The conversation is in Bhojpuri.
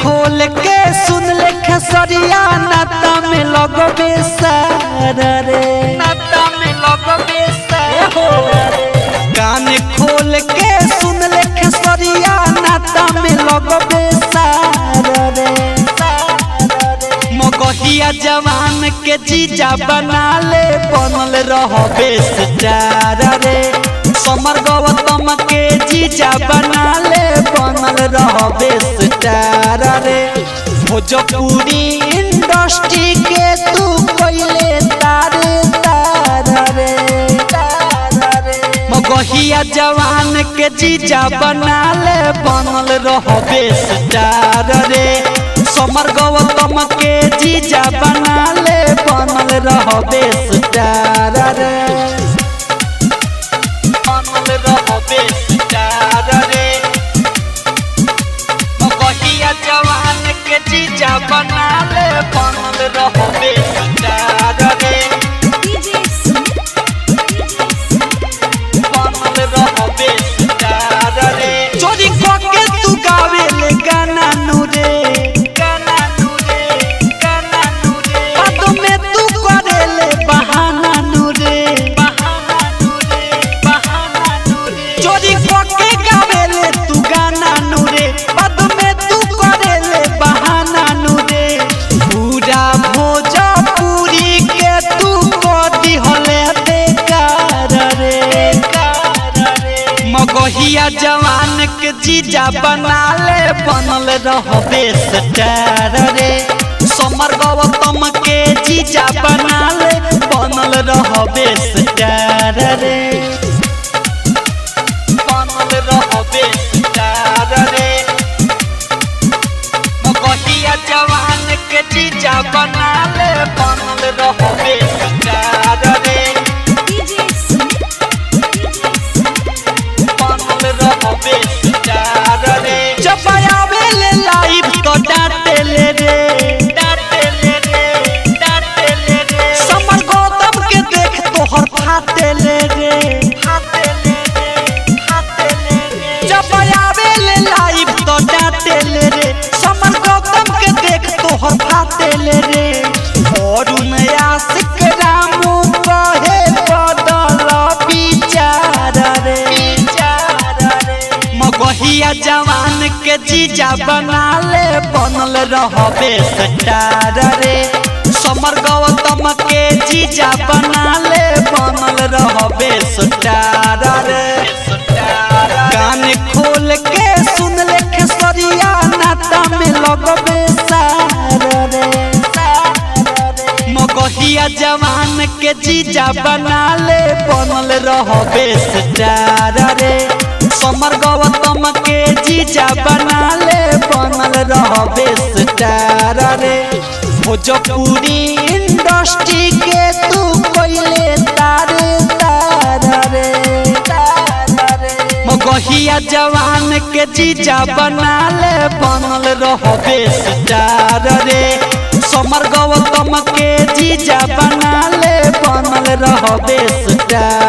खोल के सुन ले खेसरिया नाता में लगबे सार रे नाता में लगबे सार कान खोल के सुन ले खेसरिया नाता में लगबे सार रे मगहिया जवान के जीजा बना ले बनल रहबे स्टार रे समर गौतम के जीजा बना ले बनल रहबे स्टार रे भोजपुरी इंडस्ट्री के तू कोइले तार रे मगहिया जवान के जीजा बना ले बनल रहबे स्टार रे समर गौतम के जीजा बना ले बनल रहबे स्टार रे बनल रहबे स्टार रे मगहिया जवान के जीजा बना ले बनल रहबे स्टार रे बनल रहबे स्टार रे चोरी के तू गावे ले गाना नु रे मगहिया जवान के जीजा बना ले बनल रहबे स्टार रे समर गौतम के जीजा बना ले बनल रहबे स्टार रे बनल रहबे स्टार रे मगहिया जवान के जीजा बना ले बनल रहबे स्टार रे जब आवे ले लाइव तो डांटे ले रे समर गौतम के देख तोहर फाटे ले रे जब आवे ले लाइव तो डांटे ले रे समर गौतम के देख तोहर फाटे ले रे और आशिक रामू कहे बदल विचार रे मगहिया जवान के जीजा बना ले बनल रहबे स्टार रे समर गौतम के जीजा बना ले बनल रहबे स्टार रे कान खोल के सुन ले खेसरिया नाता में लगबे सार रे मगहिया जवान के जीजा बना ले बनल रहबे स्टार रे समर गौतम के जीजा बना ले बनल रहबे स्टार रे भोजपुरी इंडस्ट्री के तू कोइले तार रे मगहिया जवान के जीजा बना ले बनल रहबे स्टार रे समर गौतम के जीजा बना ले बनल रहबे स्टार